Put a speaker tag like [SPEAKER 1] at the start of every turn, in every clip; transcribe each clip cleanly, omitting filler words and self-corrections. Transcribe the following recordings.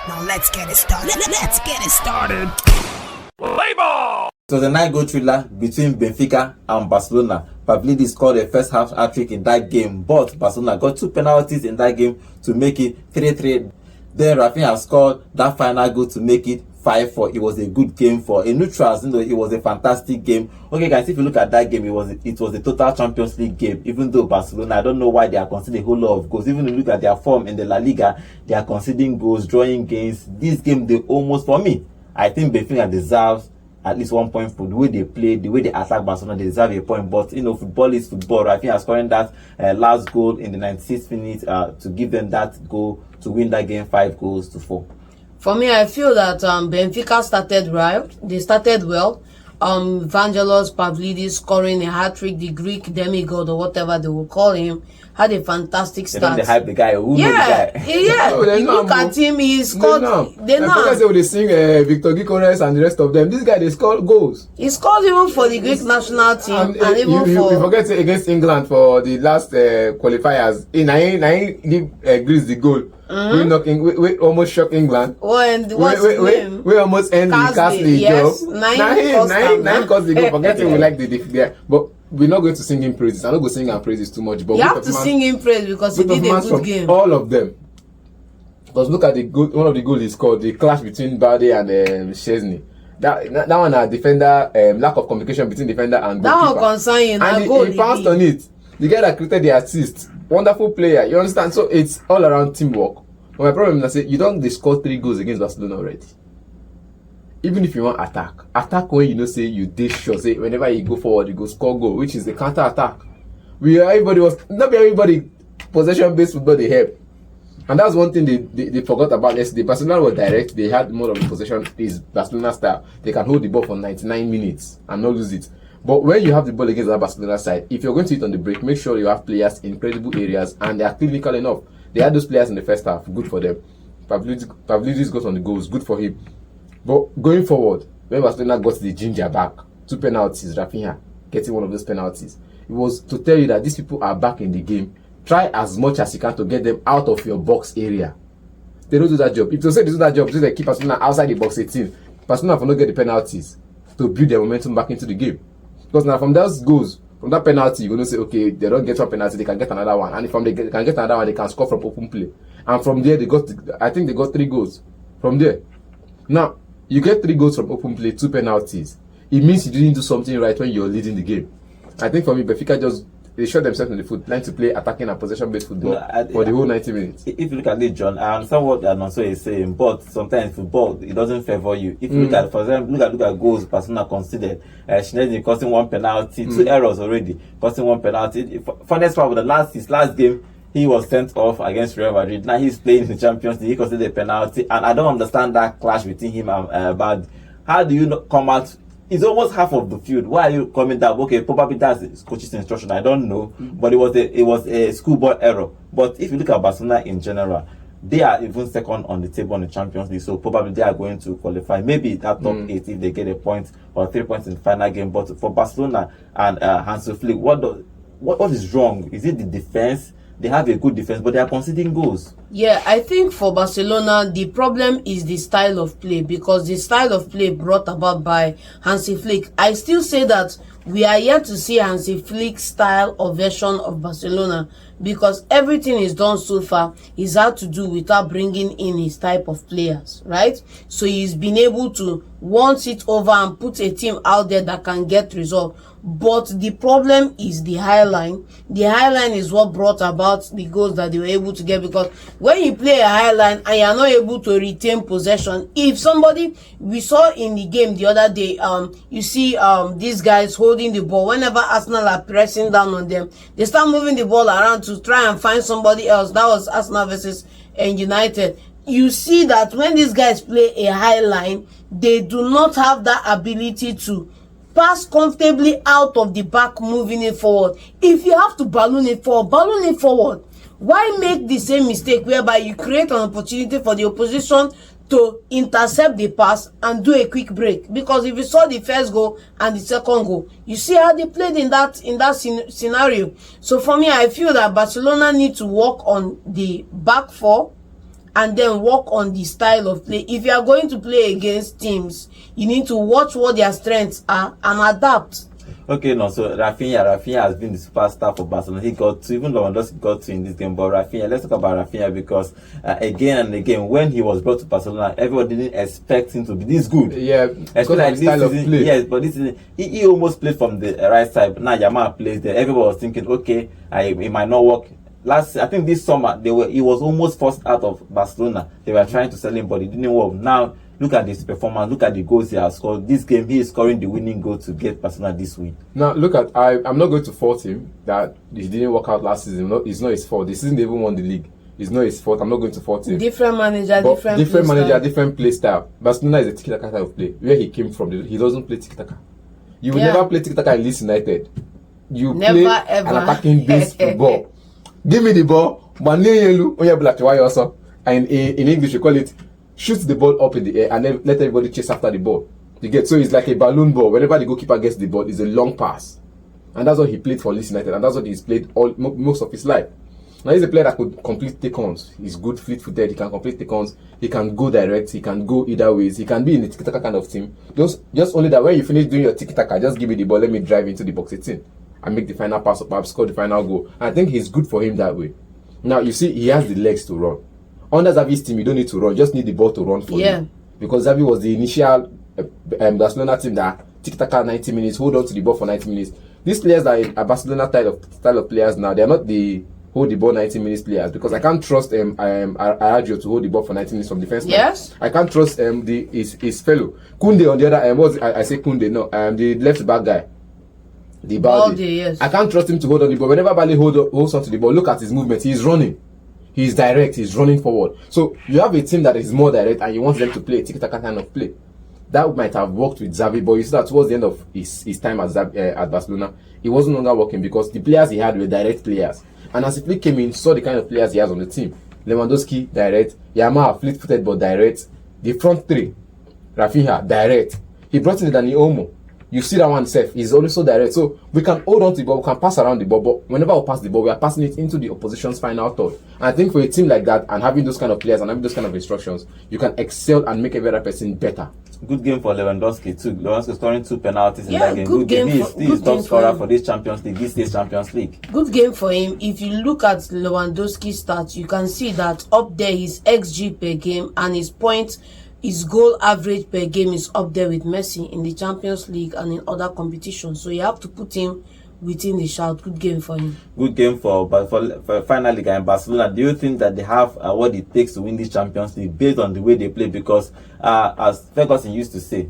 [SPEAKER 1] Now let's get it started. Let's get it started.
[SPEAKER 2] Play ball!
[SPEAKER 3] It was a 9-goal thriller between Benfica and Barcelona. Pavlidis scored a first half hat-trick in that game, but Barcelona got 2 penalties in that game to make it 3-3. Then Raphinha scored that final goal to make it 5-4. It was a good game for a neutral. It was a fantastic game. Okay, guys, if you look at that game, it was a total Champions League game. Even though Barcelona, I don't know why they are conceding a whole lot of goals. Even if you look at their form in the La Liga, they are conceding goals, drawing games. This game, they almost, for me, I think Benfica deserves at least 1 point for the way they play, the way they attack Barcelona. They deserve a point. But football is football. I think I scoring that last goal in the 96th minute to give them that goal to win that game 5-4.
[SPEAKER 4] For me, I feel that Benfica started right. They started well. Evangelos Pavlidis scoring a hat-trick, the Greek demigod or whatever they will call him, had a fantastic start.
[SPEAKER 3] They hype the guy. Who knows the guy?
[SPEAKER 4] Yeah.
[SPEAKER 5] No,
[SPEAKER 4] You look at him, he scored. They know.
[SPEAKER 5] I forget they sing Victor Gikones and the rest of them. This guy, they score goals.
[SPEAKER 4] He scored even for the Greek national team and even for...
[SPEAKER 5] You forget against England for the last qualifiers. I give Greece the goal. We almost shocked England.
[SPEAKER 4] Oh, and what's his name?
[SPEAKER 5] We almost end the Castle
[SPEAKER 4] yes,
[SPEAKER 5] job. Nine cost the goal. Forget we like the there. But we're not going to sing him praises. I'm not going to sing him praises too much. But
[SPEAKER 4] you have to sing him praise because he did a good game.
[SPEAKER 5] All of them. Because look at the goal. One of the goals he scored, the clash between Bade and Szczesny. That one, a defender, lack of communication between defender and goalkeeper.
[SPEAKER 4] That one concern you.
[SPEAKER 5] And he passed on it. The guy that created the assist, wonderful player. You understand? So it's all around teamwork. But my problem is I say you don't score 3 goals against Barcelona already. Even if you want attack when say you did sure. Say whenever you go forward, you go score goal, which is the counter attack. Not everybody possession based football they help. And that's one thing they forgot about yesterday. Barcelona were direct, they had more of the possession is Barcelona style. They can hold the ball for 99 minutes and not lose it. But when you have the ball against the Barcelona side, if you're going to hit on the break, make sure you have players in credible areas and they are clinical enough. They had those players in the first half, good for them. Pavlidis got on the goals, good for him. But going forward, when Barcelona got the ginger back, 2 penalties, Raphinha getting one of those penalties, it was to tell you that these people are back in the game. Try as much as you can to get them out of your box area. They don't do that job. If they say they do that job, they keep Barcelona outside the box 18. Barcelona will not get the penalties to build their momentum back into the game. Because now from those goals, from that penalty, you're going to say, okay, they don't get one penalty, they can get another one. And if they can get another one, they can score from open play. And from there, I think they got 3 goals. From there. Now, you get 3 goals from open play, 2 penalties. It means you didn't do something right when you're leading the game. I think for me, Benfica they shot themselves in the foot, trying to play attacking and possession-based football for the whole 90 minutes.
[SPEAKER 3] If you look at it, John, I understand what Alonso is saying, but sometimes football, it doesn't favor you. If you look at, for example, look at goals Barcelona considered. Szczesny costing 1 penalty, 2 errors already, costing 1 penalty. Funniest part with his last game, he was sent off against Real Madrid. Now he's playing in the Champions League, he considered a penalty, and I don't understand that clash between him and Bad. How do you not come out? It's almost half of the field. Why are you coming down? Okay, probably that's coach's instruction. I don't know, but it was a schoolboy error. But if you look at Barcelona in general, they are even second on the table on the Champions League, so probably they are going to qualify. Maybe that top 8 if they get a point or 3 points in the final game. But for Barcelona and Hansi Flick, what is wrong? Is it the defense? They have a good defense, but they are conceding goals.
[SPEAKER 4] Yeah, I think for Barcelona, the problem is the style of play, because the style of play brought about by Hansi Flick. I still say that we are yet to see Hansi Flick's style or version of Barcelona, because everything is done so far is hard to do without bringing in his type of players, right? So he's been able to once it over and put a team out there that can get results. But the problem is the high line. The high line is what brought about the goals that they were able to get, because when you play a high line and you are not able to retain possession, if somebody, we saw in the game the other day, you see these guys holding the ball. Whenever Arsenal are pressing down on them, they start moving the ball around to try and find somebody else. That was Arsenal versus United. You see that when these guys play a high line, they do not have that ability to pass comfortably out of the back, moving it forward. If you have to balloon it forward. Why make the same mistake whereby you create an opportunity for the opposition to intercept the pass and do a quick break? Because if you saw the first goal and the second goal, you see how they played in that scenario. So for me, I feel that Barcelona need to work on the back four and then work on the style of play. If you are going to play against teams, you need to watch what their strengths are and adapt.
[SPEAKER 3] Okay, no, so Raphinha has been the superstar for Barcelona. He got 2, even Lewandowski got 2 in this game. But Raphinha, let's talk about Raphinha because again and again, when he was brought to Barcelona, everybody didn't expect him to be this good.
[SPEAKER 5] Yeah,
[SPEAKER 3] especially like this
[SPEAKER 5] style of
[SPEAKER 3] season.
[SPEAKER 5] play.
[SPEAKER 3] Yes, but this season, he almost played from the right side. But now Yamal plays there. Everybody was thinking, okay, it might not work. I think this summer, he was almost forced out of Barcelona. They were trying to sell him, but it didn't work. Now, look at his performance. Look at the goals he has scored. This game, he is scoring the winning goal to get Barcelona this win.
[SPEAKER 5] Now, look at, I'm not going to fault him that he didn't work out last season. No, it's not his fault. This season, they even won the league. It's not his fault. I'm not going to fault him.
[SPEAKER 4] Different manager,
[SPEAKER 5] but different play style. Barcelona is a tiki-taka type of play. Where he came from, he doesn't play tiki-taka. You will never play tiki-taka in Leeds United. You
[SPEAKER 4] never,
[SPEAKER 5] play
[SPEAKER 4] ever.
[SPEAKER 5] an attacking-based football. Give me the ball. And in English, you call it shoot the ball up in the air and then let everybody chase after the ball. You get, so it's like a balloon ball. Whenever the goalkeeper gets the ball, it's a long pass, and that's what he played for Leeds United, and that's what he's played most of his life. Now he's a player that could complete take-ons. He's good fleet-footed. He can complete take-ons. He can go direct. He can go either ways. He can be in the tiki-taka kind of team. Just only that when you finish doing your tiki-taka, just give me the ball. Let me drive into the box 18 and make the final pass up, score the final goal. And I think he's good for him that way. Now you see, he has the legs to run. Under Xavi's team, you don't need to run. You just need the ball to run for you. Because Xavi was the initial Barcelona team that tiki-taka 90 minutes, hold on to the ball for 90 minutes. These players are Barcelona style of players now. They're not the hold the ball 90 minutes players, because I can't trust Arajo to hold the ball for 90 minutes from defense.
[SPEAKER 4] Yes.
[SPEAKER 5] I can't trust his fellow. Kunde on the other I say Kunde, no, the left back guy. The Balde.
[SPEAKER 4] Yes.
[SPEAKER 5] I can't trust him to hold on the ball. Whenever Balde holds on to the ball, look at his movement. He's running. He's direct. He's running forward. So you have a team that is more direct, and you want them to play a tiki-taka kind of play. That might have worked with Xavi, but you see that towards the end of his time at Barcelona, it wasn't longer working because the players he had were direct players. And as Flick came in, saw the kind of players he has on the team. Lewandowski, direct. Yamal, fleet-footed but direct. The front three, Raphinha, direct. He brought in Dani Olmo. You see that one safe. He's also direct. So we can hold on to the ball, we can pass around the ball, but whenever we pass the ball, we are passing it into the opposition's final third. And I think for a team like that, and having those kind of players and having those kind of instructions, you can excel and make every other person better.
[SPEAKER 3] Good game for Lewandowski too. Lewandowski scoring 2 penalties in that game.
[SPEAKER 4] Good game.
[SPEAKER 3] He's top scorer for this Champions League, this year's Champions League.
[SPEAKER 4] Good game for him. If you look at Lewandowski's stats, you can see that up there his XG per game and his goal average per game is up there with Messi in the Champions League and in other competitions. So you have to put him within the shout. Good game for him.
[SPEAKER 3] Good game for finally in Barcelona. Do you think that they have what it takes to win this Champions League based on the way they play? Because as Ferguson used to say,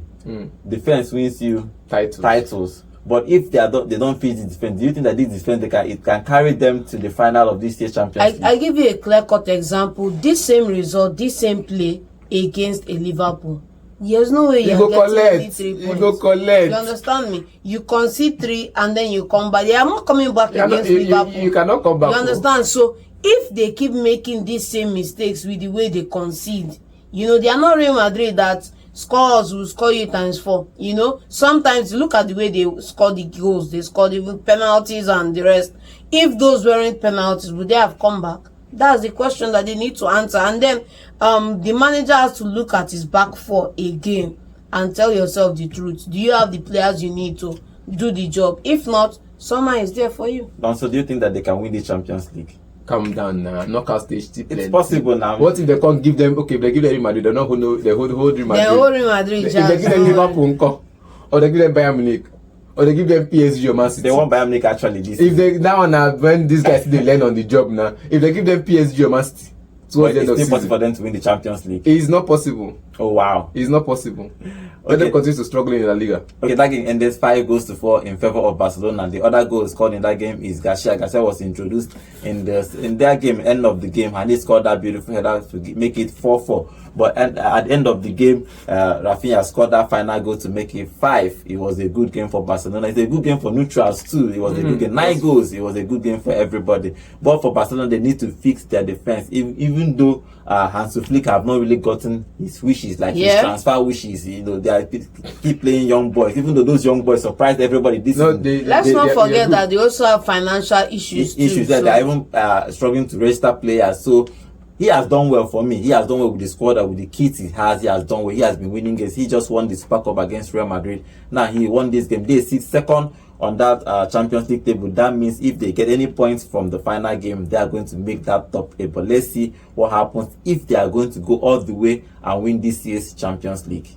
[SPEAKER 3] defense wins you titles. But if they don't fit the defense, do you think that this defense it can carry them to the final of this year's Champions League?
[SPEAKER 4] I give you a clear-cut example. This same result, this same play against a Liverpool. There's no way you're getting 3 points.
[SPEAKER 5] You go collect.
[SPEAKER 4] You understand me? You concede 3 and then you come back. They are not coming back against Liverpool.
[SPEAKER 5] You cannot come back.
[SPEAKER 4] You understand? So if they keep making these same mistakes with the way they concede, they are not Real Madrid that scores will score you ×4. Sometimes look at the way they score the goals. They score the penalties and the rest. If those weren't penalties, would they have come back? That's the question that they need to answer. And then the manager has to look at his back four again and tell yourself the truth. Do you have the players you need to do the job? If not, Summer is there for you.
[SPEAKER 3] So do you think that they can win the Champions League?
[SPEAKER 5] Calm down now. Knockout stage.
[SPEAKER 3] It's possible now.
[SPEAKER 5] What if they can't give them? Okay, if they give them Real Madrid, they don't know they hold Real Madrid.
[SPEAKER 4] They hold Real Madrid.
[SPEAKER 5] If they give them Liverpool, or they give them Bayern Munich, or they give them PSG or Man City.
[SPEAKER 3] They want Bayern Munich actually this.
[SPEAKER 5] If they now when these guys they learn on the job now, if they give them PSG or Man City,
[SPEAKER 3] but it's still possible for them to win the Champions League.
[SPEAKER 5] It's not possible.
[SPEAKER 3] Oh wow,
[SPEAKER 5] it's not possible. Let them continue to struggle in La Liga.
[SPEAKER 3] Okay, that game ended 5-4 in favor of Barcelona. The other goal scored in that game is Garcia. Garcia was introduced in their game, end of the game, and he scored that beautiful header to make it 4-4. But at the end of the game, Raphinha scored that final goal to make it 5. It was a good game for Barcelona. It's a good game for neutrals too. It was a good game. 9 goals. It was a good game for everybody. But for Barcelona, they need to fix their defense. Even though Hansi Flick have not really gotten his wishes, like his transfer wishes. They are keep playing young boys. Even though those young boys surprised everybody this season.
[SPEAKER 4] Let's not forget that they also have financial issues too.
[SPEAKER 3] That they are even struggling to register players. So he has done well for me. He has done well with the squad and with the kit he has. He has done well. He has been winning games. He just won the Super Cup against Real Madrid. Now he won this game. They sit second on that Champions League table. That means if they get any points from the final game, they are going to make that top 8. But let's see what happens if they are going to go all the way and win this year's Champions League.